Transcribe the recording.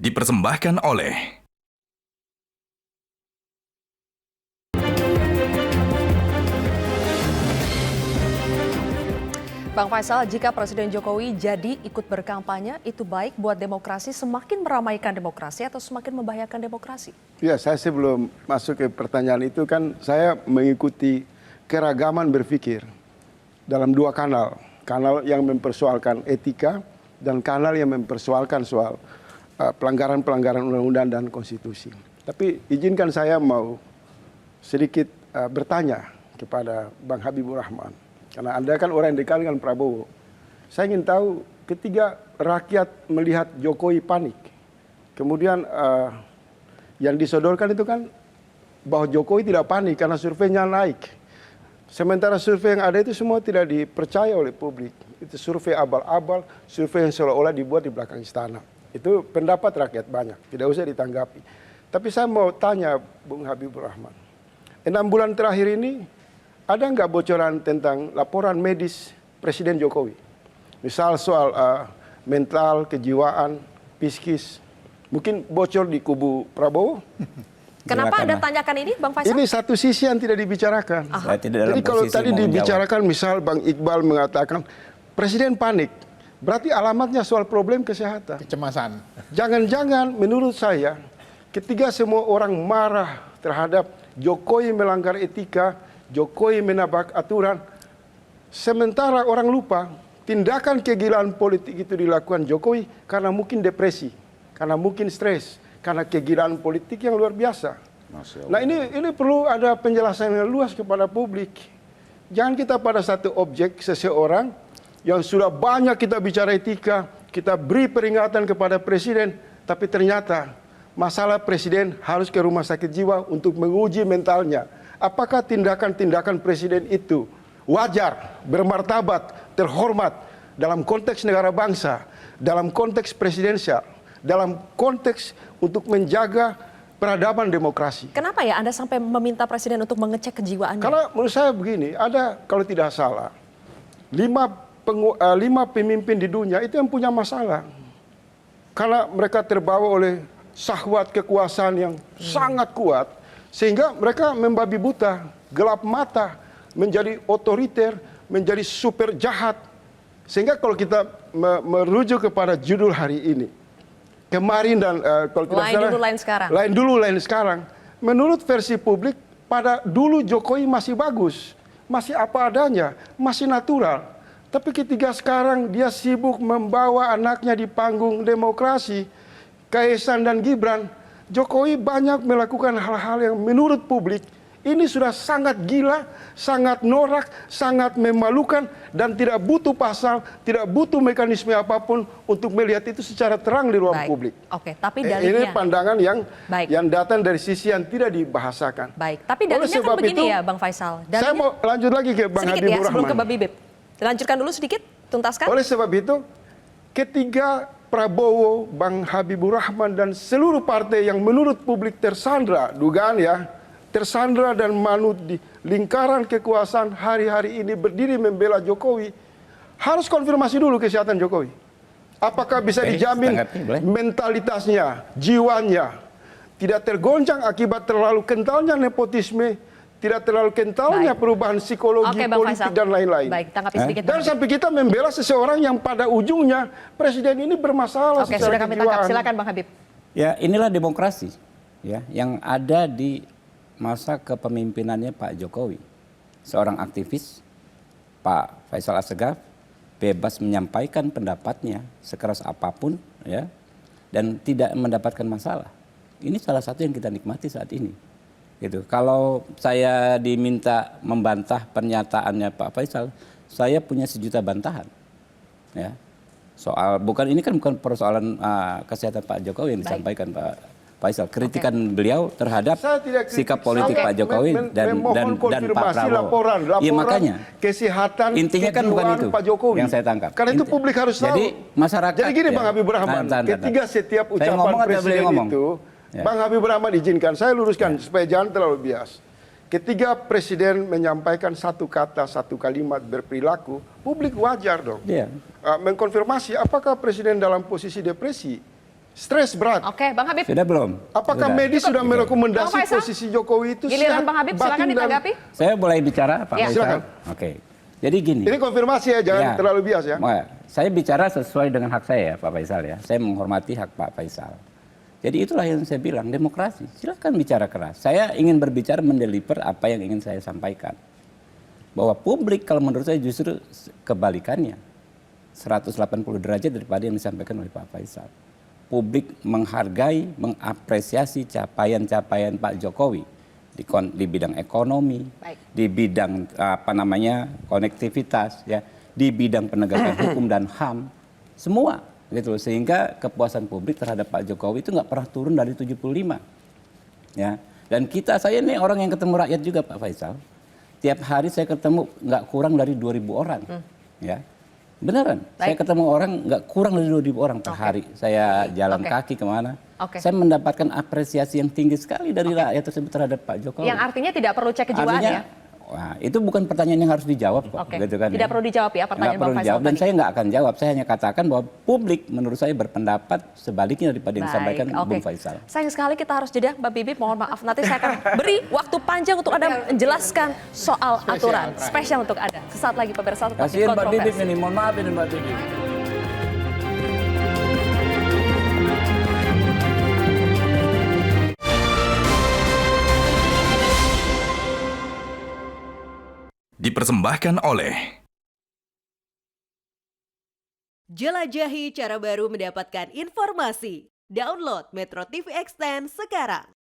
dipersembahkan oleh Bang Faisal, jika Presiden Jokowi jadi ikut berkampanye, itu baik buat demokrasi, semakin meramaikan demokrasi atau semakin membahayakan demokrasi? Ya, saya sebelum masuk ke pertanyaan itu kan saya mengikuti keragaman berpikir dalam dua kanal. Kanal yang mempersoalkan etika dan kanal yang mempersoalkan soal pelanggaran-pelanggaran undang-undang dan konstitusi. Tapi izinkan saya mau sedikit bertanya kepada Bang Habibur Rahman. Karena Anda kan orang yang dekat dengan Prabowo. Saya ingin tahu ketika rakyat melihat Jokowi panik. Kemudian yang disodorkan itu kan bahwa Jokowi tidak panik karena surveinya naik. Sementara survei yang ada itu semua tidak dipercaya oleh publik. Itu survei abal-abal, survei yang seolah-olah dibuat di belakang istana. Itu pendapat rakyat banyak, tidak usah ditanggapi. Tapi saya mau tanya Bung Habibur Rahman. 6 bulan terakhir ini, ada nggak bocoran tentang laporan medis Presiden Jokowi? Misal soal mental, kejiwaan, psikis. Mungkin bocor di kubu Prabowo? Kenapa Anda tanyakan ini, Bang Faisal? Ini satu sisi yang tidak dibicarakan. Jadi kalau tadi dibicarakan, misal Bang Iqbal mengatakan, Presiden panik. Berarti alamatnya soal problem kesehatan. Kecemasan. Jangan-jangan menurut saya, ketika semua orang marah terhadap Jokowi melanggar etika, Jokowi menabrak aturan, sementara orang lupa tindakan kegilaan politik itu dilakukan Jokowi karena mungkin depresi, karena mungkin stres, karena kegilaan politik yang luar biasa. Nah ini perlu ada penjelasan yang luas kepada publik. Jangan kita pada satu objek seseorang yang sudah banyak kita bicara etika, kita beri peringatan kepada Presiden, tapi ternyata masalah Presiden harus ke rumah sakit jiwa untuk menguji mentalnya. Apakah tindakan-tindakan Presiden itu wajar, bermartabat, terhormat dalam konteks negara bangsa, dalam konteks presidensial, dalam konteks untuk menjaga peradaban demokrasi. Kenapa ya Anda sampai meminta Presiden untuk mengecek kejiwaannya? Karena menurut saya begini, ada kalau tidak salah, 5 pemimpin di dunia itu yang punya masalah. Karena mereka terbawa oleh syahwat kekuasaan yang sangat kuat, sehingga mereka membabi buta, gelap mata, menjadi otoriter, menjadi super jahat. Sehingga kalau kita merujuk kepada judul hari ini, kemarin dan kalau tidak salah, lain dulu lain sekarang. Menurut versi publik, pada dulu Jokowi masih bagus, masih apa adanya, masih natural. Tapi ketika sekarang dia sibuk membawa anaknya di panggung demokrasi, Kaisang dan Gibran, Jokowi banyak melakukan hal-hal yang menurut publik ini sudah sangat gila, sangat norak, sangat memalukan, dan tidak butuh pasal, tidak butuh mekanisme apapun untuk melihat itu secara terang di ruang publik. Oke, tapi dalilnya, ini pandangan yang datang dari sisi yang tidak dibahasakan. Baik, tapi dalilnya kan begini ya Bang Faisal. Saya mau lanjut lagi ke Bang Habibur Rahman. Sebelum ke Bang Bibip. Lanjutkan dulu sedikit, tuntaskan. Oleh sebab itu, ketiga Prabowo, Bang Habibur Rahman, dan seluruh partai yang menurut publik tersandra, dugaan ya, tersandra dan manut di lingkaran kekuasaan hari-hari ini berdiri membela Jokowi, harus konfirmasi dulu kesehatan Jokowi. Apakah bisa dijamin mentalitasnya, jiwanya, tidak tergoncang akibat terlalu kentalnya nepotisme, tidak terlalu kentalnya perubahan psikologi, politik, dan lain-lain. Baik, tanggapi sedikit. Dan sampai kita membela seseorang yang pada ujungnya Presiden ini bermasalah Oke, secara sudah kami tangkap. Silakan Bang Habib. Ya, inilah demokrasi ya yang ada di masa kepemimpinannya Pak Jokowi. Seorang aktivis, Pak Faisal Assegaf, bebas menyampaikan pendapatnya sekeras apapun ya, dan tidak mendapatkan masalah. Ini salah satu yang kita nikmati saat ini. Gitu. Kalau saya diminta membantah pernyataannya Pak Faisal, saya punya sejuta bantahan. Ya. Soal ini kan bukan persoalan kesehatan Pak Jokowi yang disampaikan Pak Faisal. Kritikan beliau terhadap sikap politik Pak Jokowi dan Pak Prabowo. Laporan ya, makanya kesehatan intinya kan bukan itu Pak Jokowi yang saya tangkap. Karena itu publik harus tahu. Jadi masyarakat. Jadi gini Bang Habibur Rahman, ketika setiap ucapan Presiden itu, Bang Habibur Rahman izinkan, saya luruskan supaya jangan terlalu bias. Ketika Presiden menyampaikan satu kata, satu kalimat berperilaku, publik wajar dong. Mengkonfirmasi apakah Presiden dalam posisi depresi, Stres berat. Oke, Bang Habib. Sudah belum? Apakah Sudah. medis sudah Bang merekomendasi Faisal? posisi Jokowi itu Giliran sehat, Bang Habib, silakan batin, dan- ditanggapi. Saya boleh bicara, Pak Ya. Faisal? Silakan. Oke. Jadi gini. Ini konfirmasi ya, jangan Ya. terlalu bias ya. Saya bicara sesuai dengan hak saya, Pak Faisal ya. Saya menghormati hak Pak Faisal. Jadi itulah yang saya bilang, demokrasi. Silakan bicara keras. Saya ingin berbicara mendeliver apa yang ingin saya sampaikan. Bahwa publik kalau menurut saya justru kebalikannya. 180 derajat daripada yang disampaikan oleh Pak Faisal. Publik menghargai, mengapresiasi capaian-capaian Pak Jokowi di bidang ekonomi, Baik. di bidang konektivitas, ya, di bidang penegakan hukum dan HAM, semua gitu. Sehingga kepuasan publik terhadap Pak Jokowi itu nggak pernah turun dari 75, ya. Dan saya ini orang yang ketemu rakyat juga, Pak Faisal. Tiap hari saya ketemu nggak kurang dari 2.000 orang, ya. Beneran, saya ketemu orang nggak kurang dari 2.000 orang per hari. Saya jalan kaki kemana, saya mendapatkan apresiasi yang tinggi sekali dari rakyat tersebut terhadap Pak Jokowi. Yang artinya tidak perlu cek kejiwaan ya? Wah, itu bukan pertanyaan yang harus dijawab kok. Oke. Gitu kan, Tidak perlu dijawab ya pertanyaan Nggak perlu Bang Faisal dijawab, dan tadi. saya nggak akan jawab. Saya hanya katakan bahwa publik menurut saya berpendapat sebaliknya daripada yang disampaikan Bung Faisal. Sayang sekali kita harus jeda, Mbak Bibip, mohon maaf. Nanti saya akan beri waktu panjang untuk Anda menjelaskan soal aturan. Spesial untuk Anda. Sesaat lagi pemirsa, tetap di Kasihan Mbak Bibip Kontroversi. ini, mohon maaf ini Mbak Bibip. Dipersembahkan oleh Jelajahi cara baru mendapatkan informasi. Download Metro TV Extend sekarang.